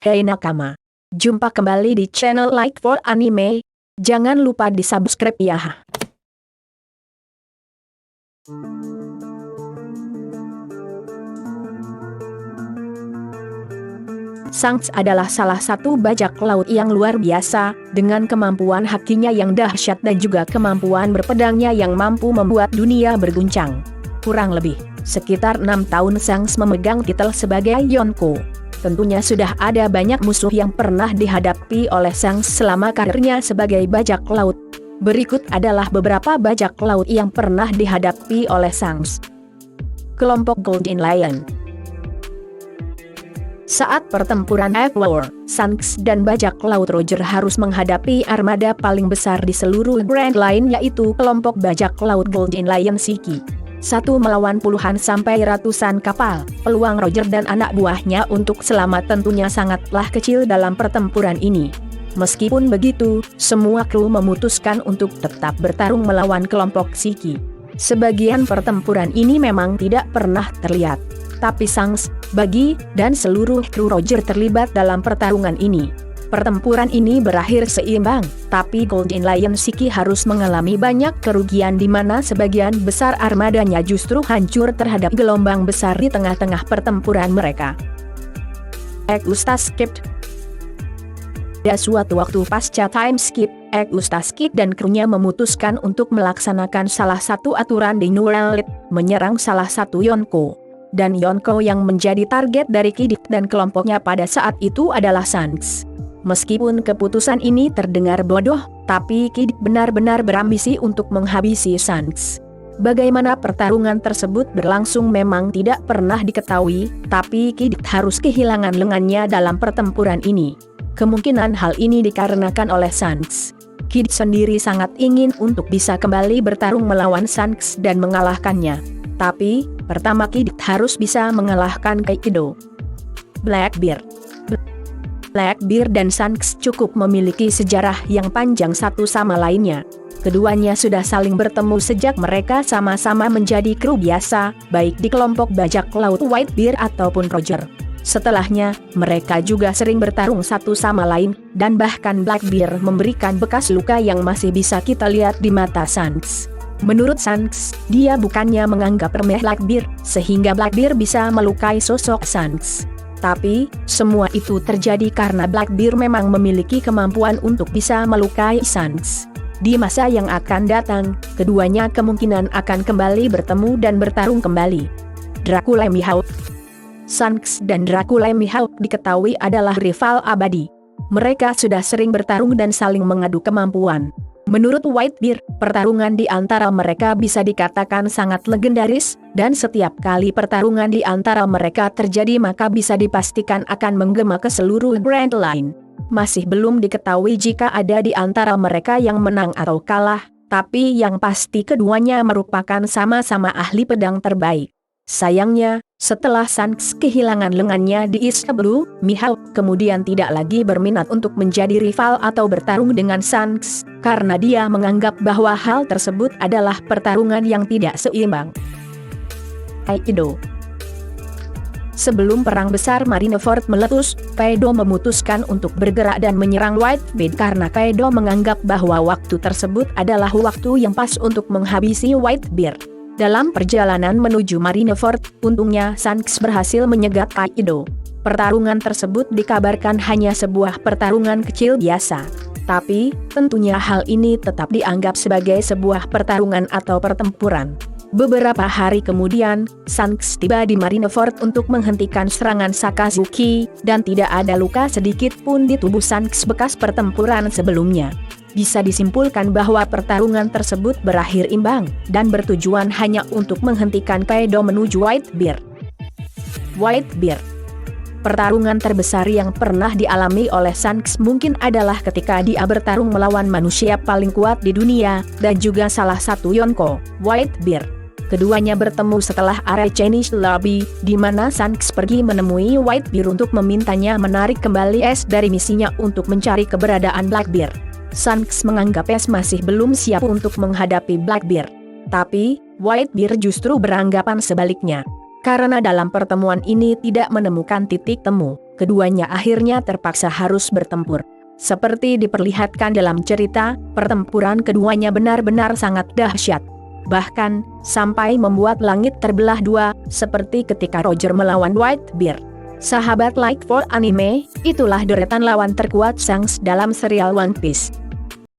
Hey nakama, jumpa kembali di channel Like for Anime. Jangan lupa di subscribe ya. Shanks adalah salah satu bajak laut yang luar biasa, dengan kemampuan hakinya yang dahsyat dan juga kemampuan berpedangnya yang mampu membuat dunia berguncang. Kurang lebih, sekitar 6 tahun Shanks memegang titel sebagai Yonko. Tentunya sudah ada banyak musuh yang pernah dihadapi oleh Shanks selama karirnya sebagai bajak laut. Berikut adalah beberapa bajak laut yang pernah dihadapi oleh Shanks. Kelompok Golden Lion. Saat pertempuran F-War, Shanks dan bajak laut Roger harus menghadapi armada paling besar di seluruh Grand Line, yaitu kelompok bajak laut Golden Lion Shiki. Satu melawan puluhan sampai ratusan kapal. Peluang Roger dan anak buahnya untuk selamat tentunya sangatlah kecil dalam pertempuran ini. Meskipun begitu, semua kru memutuskan untuk tetap bertarung melawan kelompok Shiki. Sebagian pertempuran ini memang tidak pernah terlihat. Tapi Shanks, Buggy, dan seluruh kru Roger terlibat dalam pertarungan ini. Pertempuran ini berakhir seimbang, tapi Golden Lion Shiki harus mengalami banyak kerugian di mana sebagian besar armadanya justru hancur terhadap gelombang besar di tengah-tengah pertempuran mereka. Eustace Skip. Pada suatu waktu pasca time skip, Eustace Skip dan krunya memutuskan untuk melaksanakan salah satu aturan di New World, menyerang salah satu Yonko. Dan Yonko yang menjadi target dari Kid dan kelompoknya pada saat itu adalah Shanks. Meskipun keputusan ini terdengar bodoh, tapi Kid benar-benar berambisi untuk menghabisi Shanks. Bagaimana pertarungan tersebut berlangsung memang tidak pernah diketahui, tapi Kid harus kehilangan lengannya dalam pertempuran ini. Kemungkinan hal ini dikarenakan oleh Shanks. Kid sendiri sangat ingin untuk bisa kembali bertarung melawan Shanks dan mengalahkannya. Tapi, pertama Kid harus bisa mengalahkan Kaido. Blackbeard. Blackbeard dan Shanks cukup memiliki sejarah yang panjang satu sama lainnya. Keduanya sudah saling bertemu sejak mereka sama-sama menjadi kru biasa, baik di kelompok bajak laut Whitebeard ataupun Roger. Setelahnya, mereka juga sering bertarung satu sama lain, dan bahkan Blackbeard memberikan bekas luka yang masih bisa kita lihat di mata Shanks. Menurut Shanks, dia bukannya menganggap remeh Blackbeard, sehingga Blackbeard bisa melukai sosok Shanks. Tapi, semua itu terjadi karena Blackbeard memang memiliki kemampuan untuk bisa melukai Shanks. Di masa yang akan datang, keduanya kemungkinan akan kembali bertemu dan bertarung kembali. Dracula Mihawk. Shanks dan Dracula Mihawk diketahui adalah rival abadi. Mereka sudah sering bertarung dan saling mengadu kemampuan. Menurut Whitebeard, pertarungan di antara mereka bisa dikatakan sangat legendaris, dan setiap kali pertarungan di antara mereka terjadi maka bisa dipastikan akan menggema ke seluruh Grand Line. Masih belum diketahui jika ada di antara mereka yang menang atau kalah, tapi yang pasti keduanya merupakan sama-sama ahli pedang terbaik. Sayangnya, setelah Shanks kehilangan lengannya di East Blue, Mihawk kemudian tidak lagi berminat untuk menjadi rival atau bertarung dengan Shanks, karena dia menganggap bahwa hal tersebut adalah pertarungan yang tidak seimbang. Kaido. Sebelum perang besar Marineford meletus, Kaido memutuskan untuk bergerak dan menyerang Whitebeard karena Kaido menganggap bahwa waktu tersebut adalah waktu yang pas untuk menghabisi Whitebeard. Dalam perjalanan menuju Marineford, untungnya Shanks berhasil menyegat Kaido. Pertarungan tersebut dikabarkan hanya sebuah pertarungan kecil biasa. Tapi, tentunya hal ini tetap dianggap sebagai sebuah pertarungan atau pertempuran. Beberapa hari kemudian, Shanks tiba di Marineford untuk menghentikan serangan Sakazuki, dan tidak ada luka sedikit pun di tubuh Shanks bekas pertempuran sebelumnya. Bisa disimpulkan bahwa pertarungan tersebut berakhir imbang, dan bertujuan hanya untuk menghentikan Kaido menuju Whitebeard. Whitebeard. Pertarungan terbesar yang pernah dialami oleh Shanks mungkin adalah ketika dia bertarung melawan manusia paling kuat di dunia, dan juga salah satu Yonko, Whitebeard. Keduanya bertemu setelah area Chinese Lobby, di mana Shanks pergi menemui Whitebeard untuk memintanya menarik kembali es dari misinya untuk mencari keberadaan Blackbeard. Shanks menganggap es masih belum siap untuk menghadapi Blackbeard. Tapi, Whitebeard justru beranggapan sebaliknya. Karena dalam pertemuan ini tidak menemukan titik temu, keduanya akhirnya terpaksa harus bertempur. Seperti diperlihatkan dalam cerita, pertempuran keduanya benar-benar sangat dahsyat. Bahkan, sampai membuat langit terbelah dua, seperti ketika Roger melawan Whitebeard. Sahabat like for anime, itulah deretan lawan terkuat Shanks dalam serial One Piece.